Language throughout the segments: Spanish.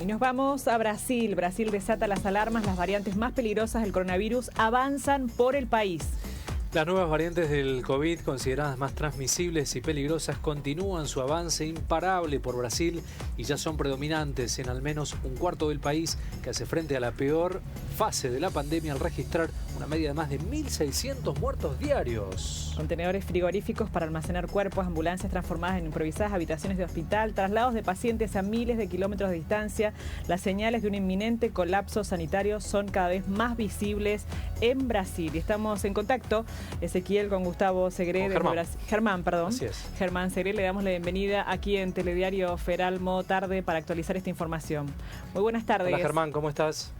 Y nos vamos a Brasil. Brasil desata las alarmas. Las variantes más peligrosas del coronavirus avanzan por el país. Las nuevas variantes del COVID, consideradas más transmisibles y peligrosas, continúan su avance imparable por Brasil y ya son predominantes en al menos un cuarto del país, que hace frente a la peor fase de la pandemia al registrar una media de más de 1.600 muertos diarios. Contenedores frigoríficos para almacenar cuerpos, ambulancias transformadas en improvisadas habitaciones de hospital, traslados de pacientes a miles de kilómetros de distancia. Las señales de un inminente colapso sanitario son cada vez más visibles en Brasil. Y estamos en contacto, Ezequiel, con Gustavo Segre de Brasil. Germán, perdón. Así es. Germán Segre, le damos la bienvenida aquí en Telediario Feral Modo Tarde para actualizar esta información. Muy buenas tardes. Hola Germán, ¿cómo estás?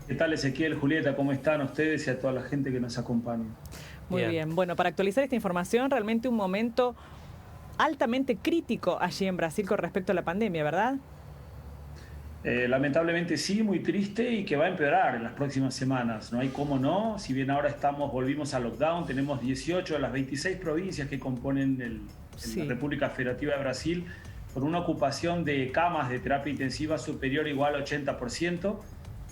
¿Qué tal, Ezequiel, Julieta? ¿Cómo están ustedes y a toda la gente que nos acompaña? Muy bien. Bueno, para actualizar esta información, realmente un momento altamente crítico allí en Brasil con respecto a la pandemia, ¿verdad? Lamentablemente sí, muy triste y que va a empeorar en las próximas semanas. No hay cómo no. Si bien ahora volvimos a lockdown, tenemos 18 de las 26 provincias que componen la República Federativa de Brasil con una ocupación de camas de terapia intensiva superior o igual al 80%.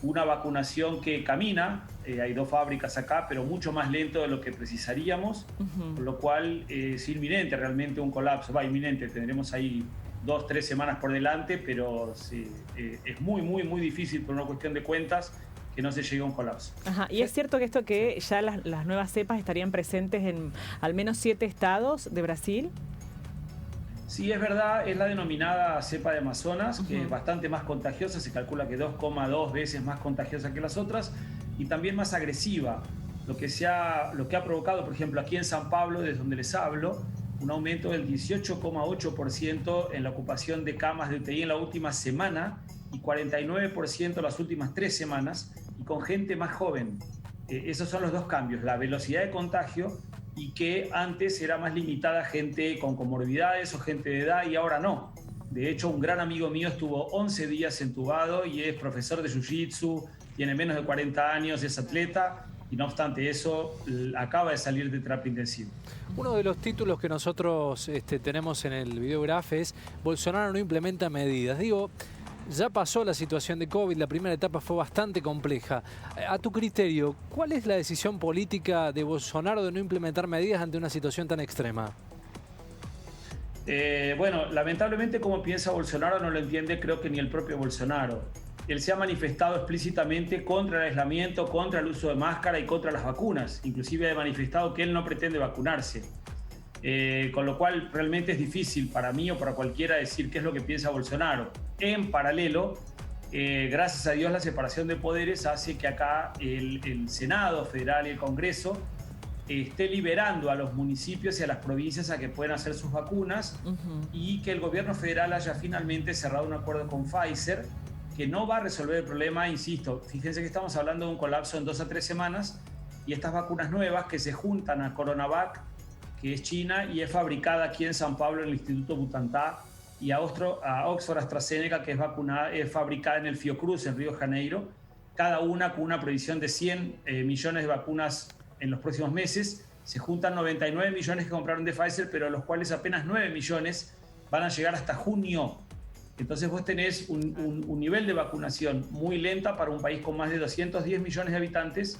Una vacunación que camina, hay 2 fábricas acá, pero mucho más lento de lo que precisaríamos, con lo cual es inminente realmente un colapso. Va, inminente, tendremos ahí 2-3 semanas por delante, pero sí, es muy difícil por una cuestión de cuentas que no se llegue a un colapso. Ajá. Y es cierto que esto que ya las nuevas cepas estarían presentes en al menos 7 estados de Brasil. Sí, es verdad, es la denominada cepa de Amazonas, que es bastante más contagiosa, se calcula que 2,2 veces más contagiosa que las otras y también más agresiva, lo que ha provocado, por ejemplo, aquí en San Pablo, desde donde les hablo, un aumento del 18,8% en la ocupación de camas de UTI en la última semana y 49% las últimas 3 semanas, y con gente más joven. Esos son los 2 cambios, la velocidad de contagio y que antes era más limitada a gente con comorbilidades o gente de edad y ahora no. De hecho, un gran amigo mío estuvo 11 días entubado y es profesor de Jiu-Jitsu, tiene menos de 40 años, es atleta y no obstante eso acaba de salir de terapia intensiva. Uno de los títulos que nosotros tenemos en el videograf es Bolsonaro no implementa medidas. Digo, ya pasó la situación de COVID, la primera etapa fue bastante compleja. A tu criterio, ¿cuál es la decisión política de Bolsonaro de no implementar medidas ante una situación tan extrema? Bueno, lamentablemente como piensa Bolsonaro no lo entiende creo que ni el propio Bolsonaro. Él se ha manifestado explícitamente contra el aislamiento, contra el uso de máscara y contra las vacunas. Inclusive ha manifestado que él no pretende vacunarse. Con lo cual realmente es difícil para mí o para cualquiera decir qué es lo que piensa Bolsonaro. En paralelo, gracias a Dios la separación de poderes hace que acá el Senado Federal y el Congreso esté liberando a los municipios y a las provincias a que puedan hacer sus vacunas y que el gobierno federal haya finalmente cerrado un acuerdo con Pfizer que no va a resolver el problema, insisto. Fíjense que estamos hablando de un colapso en 2 a 3 semanas y estas vacunas nuevas que se juntan a CoronaVac, que es China y es fabricada aquí en San Pablo en el Instituto Butantan, y a Oxford AstraZeneca, que es fabricada en el Fiocruz, en Río de Janeiro, cada una con una previsión de 100 millones de vacunas en los próximos meses. Se juntan 99 millones que compraron de Pfizer, pero de los cuales apenas 9 millones van a llegar hasta junio. Entonces vos tenés un nivel de vacunación muy lenta para un país con más de 210 millones de habitantes,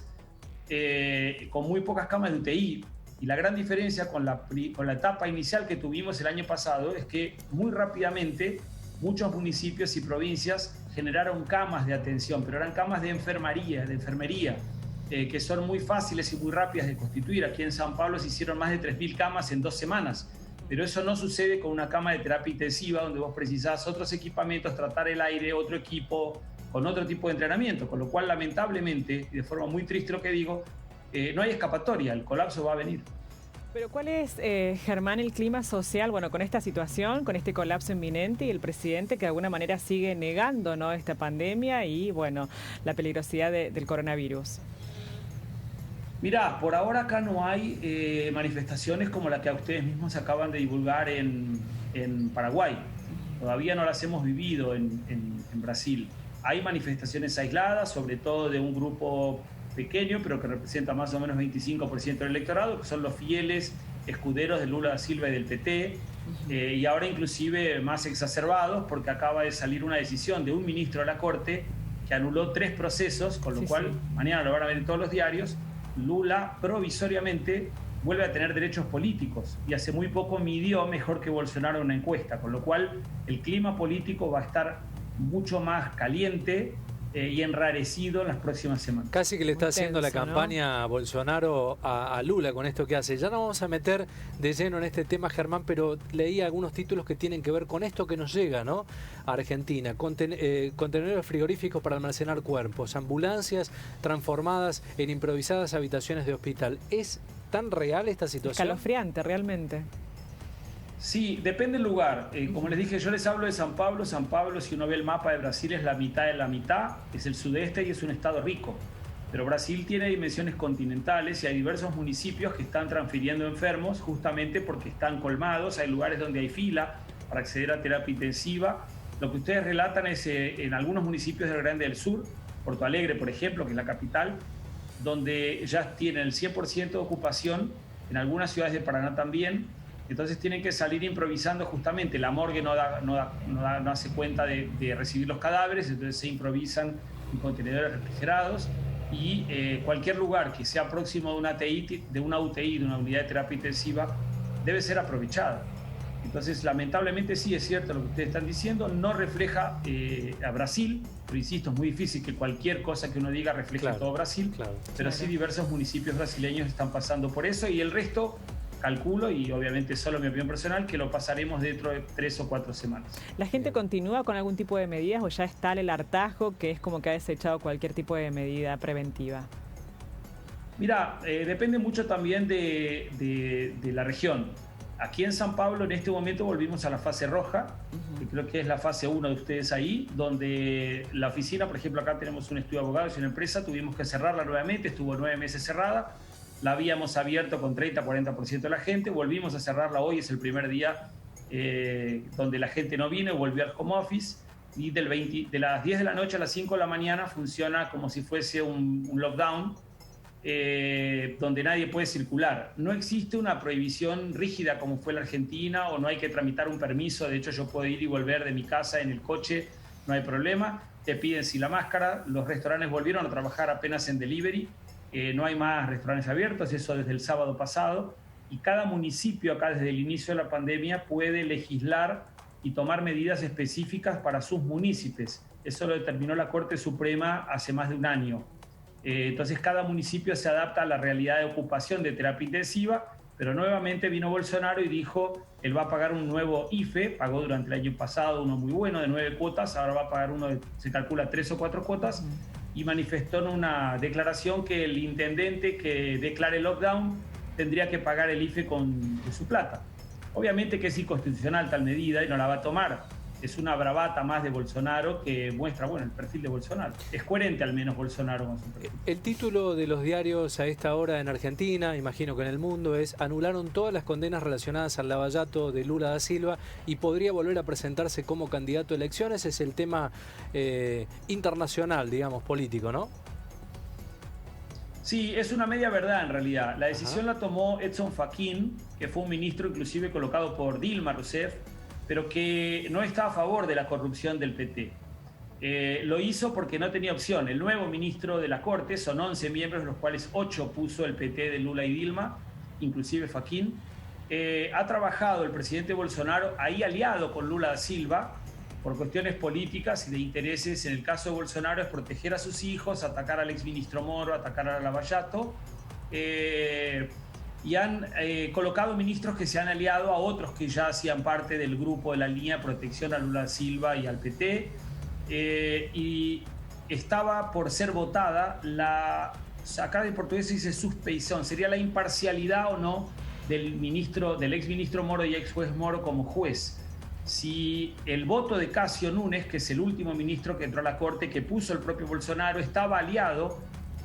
con muy pocas camas de UTI. Y la gran diferencia con la etapa inicial que tuvimos el año pasado es que muy rápidamente muchos municipios y provincias generaron camas de atención, pero eran camas de enfermería, que son muy fáciles y muy rápidas de constituir. Aquí en San Pablo se hicieron más de 3.000 camas en 2 semanas, pero eso no sucede con una cama de terapia intensiva donde vos precisás otros equipamientos, tratar el aire, otro equipo, con otro tipo de entrenamiento, con lo cual lamentablemente, y de forma muy triste lo que digo, no hay escapatoria, el colapso va a venir. Pero ¿cuál es, Germán, el clima social, bueno, con esta situación, con este colapso inminente y el presidente que de alguna manera sigue negando, ¿no?, esta pandemia y, bueno, la peligrosidad del coronavirus? Mirá, por ahora acá no hay manifestaciones como la que a ustedes mismos acaban de divulgar en Paraguay. Todavía no las hemos vivido en Brasil. Hay manifestaciones aisladas, sobre todo de un grupo pequeño, pero que representa más o menos 25% del electorado, que son los fieles escuderos de Lula da Silva y del PT, y ahora inclusive más exacerbados porque acaba de salir una decisión de un ministro de la Corte que anuló 3 procesos, con lo cual mañana lo van a ver en todos los diarios. Lula provisoriamente vuelve a tener derechos políticos y hace muy poco midió mejor que Bolsonaro en una encuesta, con lo cual el clima político va a estar mucho más caliente y enrarecido en las próximas semanas. Casi que le está haciendo la tenso, campaña a Bolsonaro a Lula con esto que hace. Ya no vamos a meter de lleno en este tema, Germán, pero leí algunos títulos que tienen que ver con esto que nos llega, ¿no?, a Argentina. Contenedores frigoríficos para almacenar cuerpos, ambulancias transformadas en improvisadas habitaciones de hospital. ¿Es tan real esta situación? Escalofriante, realmente. Sí, depende del lugar. Como les dije, yo les hablo de San Pablo. San Pablo, si uno ve el mapa de Brasil, es la mitad de la mitad, es el sudeste y es un estado rico. Pero Brasil tiene dimensiones continentales y hay diversos municipios que están transfiriendo enfermos justamente porque están colmados. Hay lugares donde hay fila para acceder a terapia intensiva. Lo que ustedes relatan es en algunos municipios del Rio Grande del Sur, Porto Alegre, por ejemplo, que es la capital, donde ya tienen el 100% de ocupación, en algunas ciudades de Paraná también. Entonces tienen que salir improvisando justamente. La morgue no hace cuenta de recibir los cadáveres, entonces se improvisan en contenedores refrigerados y cualquier lugar que sea próximo de una UTI, de una unidad de terapia intensiva, debe ser aprovechado. Entonces, lamentablemente sí es cierto lo que ustedes están diciendo, no refleja a Brasil, pero insisto, es muy difícil que cualquier cosa que uno diga refleje todo Brasil, pero sí diversos municipios brasileños están pasando por eso y el resto, calculo, y obviamente solo mi opinión personal, que lo pasaremos dentro de 3 o 4 semanas. ¿La gente continúa con algún tipo de medidas o ya está el hartazgo que es como que ha desechado cualquier tipo de medida preventiva? Mira, depende mucho también de la región. Aquí en San Pablo en este momento volvimos a la fase roja, que creo que es la fase 1 de ustedes ahí, donde la oficina, por ejemplo, acá tenemos un estudio de abogados y una empresa, tuvimos que cerrarla nuevamente, estuvo 9 meses cerrada, la habíamos abierto con 30-40% de la gente, volvimos a cerrarla hoy, es el primer día donde la gente no vino, volvió al home office, y de las 10 de la noche a las 5 de la mañana funciona como si fuese un lockdown, donde nadie puede circular. No existe una prohibición rígida como fue la Argentina, o no hay que tramitar un permiso. De hecho, yo puedo ir y volver de mi casa en el coche, no hay problema. Te piden sí la máscara. Los restaurantes volvieron a trabajar apenas en delivery. No hay más restaurantes abiertos, eso desde el sábado pasado. Y cada municipio acá desde el inicio de la pandemia puede legislar y tomar medidas específicas para sus municipios. Eso lo determinó la Corte Suprema hace más de un año. Entonces cada municipio se adapta a la realidad de ocupación de terapia intensiva, pero nuevamente vino Bolsonaro y dijo, él va a pagar un nuevo IFE, pagó durante el año pasado uno muy bueno de 9 cuotas, ahora va a pagar uno de, se calcula 3 o 4 cuotas, y manifestó en una declaración que el intendente que declare lockdown tendría que pagar el IFE de su plata. Obviamente que es inconstitucional tal medida y no la va a tomar. Es una bravata más de Bolsonaro que muestra, bueno, el perfil de Bolsonaro. Es coherente al menos Bolsonaro con su perfil. El título de los diarios a esta hora en Argentina, imagino que en el mundo, es: anularon todas las condenas relacionadas al lavallato de Lula da Silva y podría volver a presentarse como candidato a elecciones. Es el tema internacional, digamos, político, ¿no? Sí, es una media verdad en realidad. La decisión la tomó Edson Fachin, que fue un ministro inclusive colocado por Dilma Rousseff, pero que no está a favor de la corrupción del PT. Lo hizo porque no tenía opción. El nuevo ministro de la Corte, son 11 miembros, de los cuales 8 puso el PT de Lula y Dilma, inclusive Fachin. Ha trabajado el presidente Bolsonaro ahí aliado con Lula da Silva por cuestiones políticas y de intereses. En el caso de Bolsonaro es proteger a sus hijos, atacar al exministro Moro, atacar a Lava Jato. Y han colocado ministros que se han aliado a otros que ya hacían parte del grupo de la línea de protección a Lula da Silva y al PT. Y estaba por ser votada acá en portugués se dice suspeição, sería la imparcialidad o no del exministro Moro y ex juez Moro como juez. Si el voto de Cássio Nunes, que es el último ministro que entró a la Corte, que puso el propio Bolsonaro, estaba aliado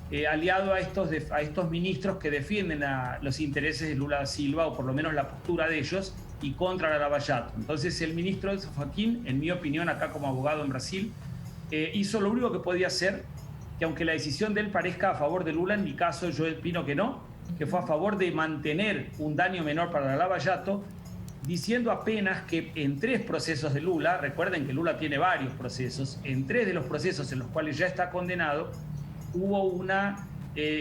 a estos ministros que defienden a los intereses de Lula da Silva, o por lo menos la postura de ellos, y contra la Lava Jato. Entonces el ministro Fachin, en mi opinión, acá como abogado en Brasil, hizo lo único que podía hacer, que aunque la decisión de él parezca a favor de Lula, en mi caso yo opino que no, que fue a favor de mantener un daño menor para la Lava Jato. diciendo apenas que en 3 procesos de Lula, recuerden que Lula tiene varios procesos, en 3 de los procesos en los cuales ya está condenado, hubo una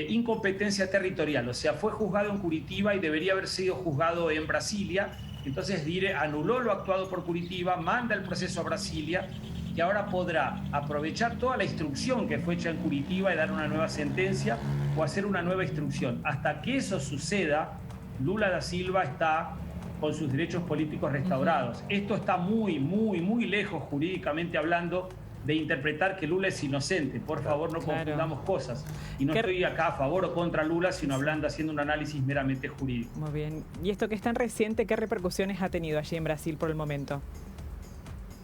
incompetencia territorial, o sea, fue juzgado en Curitiba y debería haber sido juzgado en Brasilia. Entonces Dire anuló lo actuado por Curitiba, manda el proceso a Brasilia, y ahora podrá aprovechar toda la instrucción que fue hecha en Curitiba y dar una nueva sentencia o hacer una nueva instrucción. Hasta que eso suceda, Lula da Silva está con sus derechos políticos restaurados. Esto está muy, muy, muy lejos jurídicamente hablando de interpretar que Lula es inocente. Por favor, no confundamos cosas. Y no estoy acá a favor o contra Lula, sino haciendo un análisis meramente jurídico. Muy bien. ¿Y esto que es tan reciente, qué repercusiones ha tenido allí en Brasil por el momento?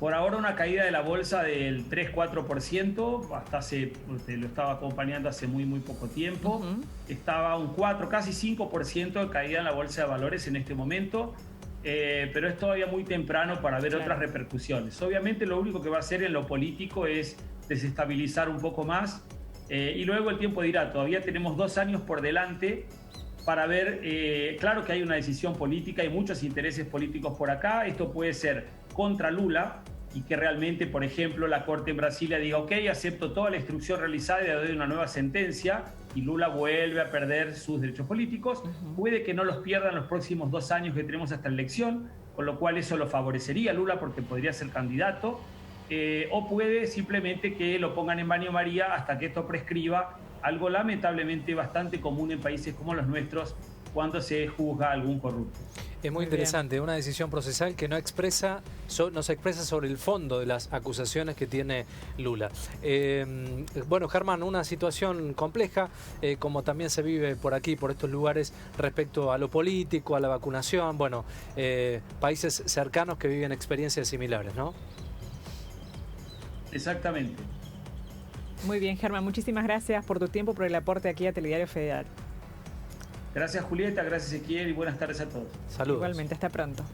Por ahora una caída de la bolsa del 3-4%, hasta lo estaba acompañando hace muy poco tiempo. Estaba un 4, casi 5% de caída en la bolsa de valores en este momento, pero es todavía muy temprano para ver otras repercusiones. Obviamente lo único que va a hacer en lo político es desestabilizar un poco más, y luego el tiempo dirá. Todavía tenemos 2 años por delante para ver, claro que hay una decisión política y muchos intereses políticos por acá. Esto puede ser contra Lula y que realmente, por ejemplo, la Corte en Brasilia diga, ok, acepto toda la instrucción realizada y le doy una nueva sentencia, y Lula vuelve a perder sus derechos políticos. Puede que no los pierda en los próximos 2 años que tenemos hasta la elección, con lo cual eso lo favorecería a Lula porque podría ser candidato, o puede simplemente que lo pongan en baño María hasta que esto prescriba, algo lamentablemente bastante común en países como los nuestros cuando se juzga a algún corrupto. Es muy interesante, una decisión procesal que no se expresa sobre el fondo de las acusaciones que tiene Lula. Bueno, Germán, una situación compleja, como también se vive por aquí, por estos lugares, respecto a lo político, a la vacunación, bueno, países cercanos que viven experiencias similares, ¿no? Exactamente. Muy bien, Germán, muchísimas gracias por tu tiempo, por el aporte aquí a Telediario Federal. Gracias, Julieta, gracias, Ezequiel, y buenas tardes a todos. Saludos. Igualmente, hasta pronto.